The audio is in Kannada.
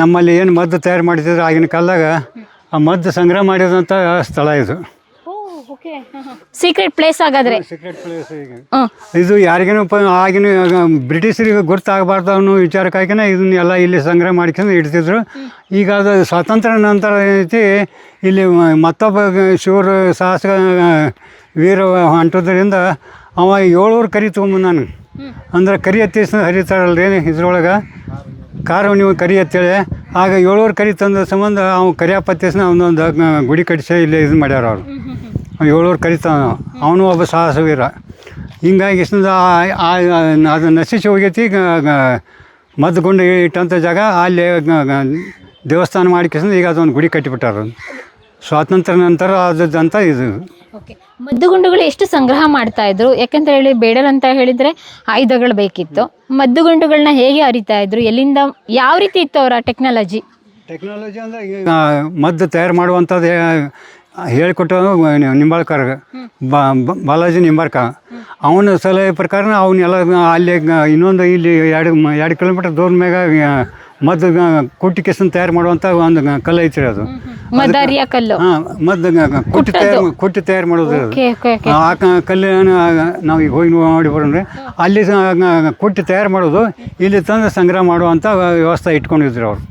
ನಮ್ಮಲ್ಲಿ ಏನು ಮದ್ದು ತಯಾರು ಮಾಡ್ತಿದ್ರು ಆಗಿನ ಕಾಲದಾಗ ಆ ಮದ್ದು ಸಂಗ್ರಹ ಮಾಡಿದಂಥ ಸ್ಥಳ ಇದು. ಸೀಕ್ರೆಟ್ ಪ್ಲೇಸ್ ಹಾಗಾದ್ರೆ. ಸೀಕ್ರೆಟ್ ಪ್ಲೇಸ್ ಈಗ ಇದು ಯಾರಿಗೇನು ಆಗಿನ ಬ್ರಿಟಿಷರಿಗೆ ಗೊತ್ತಾಗಬಾರ್ದು ಅನ್ನೋ ವಿಚಾರಕ್ಕಾಗಿನೇ ಇದನ್ನೆಲ್ಲ ಇಲ್ಲಿ ಸಂಗ್ರಹ ಮಾಡ್ಕೊಂಡು ಇಡ್ತಿದ್ರು. ಈಗ ಅದು ಸ್ವಾತಂತ್ರ್ಯ ನಂತರ ಏನೈತಿ ಇಲ್ಲಿ ಮತ್ತೊಬ್ಬ ಶೂರ ಸಾಹಸ ವೀರ ಹೊಂಟೋದ್ರಿಂದ ಅವ 700 ಕರಿ ತೊಗೊಂಬಂದು ನಾನು ಅಂದ್ರೆ ಕರಿ ಎತ್ತಿ ಹರಿತಾರಲ್ರಿ ಇದ್ರೊಳಗೆ ಕಾರು ನೀವು ಕರಿ ಎತ್ತೇಳಿ ಆಗ 700 ಕರಿ ತಂದ ಸಂಬಂಧ ಅವ್ನು ಕರಿಯಪ್ಪತ್ತೇಸನ ಅವನೊಂದು ಗುಡಿ ಕಟ್ಟಿಸಿ ಇಲ್ಲಿ ಇದು ಮಾಡ್ಯಾರ ಅವರು. 700 ಕರಿ ಅವನು ಒಬ್ಬ ಸಾಹಸವೀರ. ಹಿಂಗಾಗಿ ಅದು ನಶಿಸಿ ಹೋಗೈತಿ. ಮದ್ದುಗುಂಡು ಇಟ್ಟಂಥ ಜಾಗ ಅಲ್ಲಿ ದೇವಸ್ಥಾನ ಮಾಡಿಕೆಸಿಂದ ಈಗ ಅದೊಂದು ಗುಡಿ ಕಟ್ಟಿಬಿಟ್ಟಾರ. ಸ್ವಾತಂತ್ರ್ಯ ನಂತರ ಆದದ್ದಂತ ಇದು. ಮದ್ದುಗುಂಡುಗಳು ಎಷ್ಟು ಸಂಗ್ರಹ ಮಾಡ್ತಾ ಇದ್ರು? ಯಾಕಂತ ಹೇಳಿ ಬೇಡಲ್ ಅಂತ ಹೇಳಿದರೆ ಆಯುಧಗಳು ಬೇಕಿತ್ತು. ಮದ್ದುಗುಂಡುಗಳನ್ನ ಹೇಗೆ ಅರಿತಾ ಇದ್ರು? ಎಲ್ಲಿಂದ ಯಾವ ರೀತಿ ಇತ್ತು ಅವರ ಟೆಕ್ನಾಲಜಿ ಅಂದರೆ ಈಗ ಮದ್ದು ತಯಾರು ಮಾಡುವಂಥದ್ದು ಹೇಳಿಕೊಟ್ಟನು ನಿಂಬಾಳ್ಕರ್ಗೆ ಬಾಲಾಜಿ ನಿಂಬಾಳ್ಕ. ಅವನ ಸಲಹೆ ಪ್ರಕಾರ ಅವನ್ನೆಲ್ಲ ಅಲ್ಲಿ ಇನ್ನೊಂದು ಇಲ್ಲಿ 2 ಕಿಲೋಮೀಟರ್ ದೂರ ಮ್ಯಾಗ ಮದ್ದು ಕುಟ್ಟಿ ಕೆಸನ್ ತಯಾರು ಮಾಡುವಂಥ ಒಂದು ಕಲ್ಲು ಐತ್ರಿ ಅದು. ಕಲ್ಲು. ಹಾಂ, ಮದ್ದು ಕುಟ್ಟಿ ತಯಾರು ಮಾಡೋದು ಅದು. ಆ ಕಲ್ಲನ್ನು ನಾವು ಈಗ ಹೋಗಿ ನೋಡಿ ಬರೋಣ್ರಿ. ಅಲ್ಲಿ ಕುಟ್ಟಿ ತಯಾರು ಮಾಡೋದು ಇಲ್ಲಿ ತಂದು ಸಂಗ್ರಹ ಮಾಡುವಂಥ ವ್ಯವಸ್ಥೆ ಇಟ್ಕೊಂಡಿದ್ರು ಅವರು.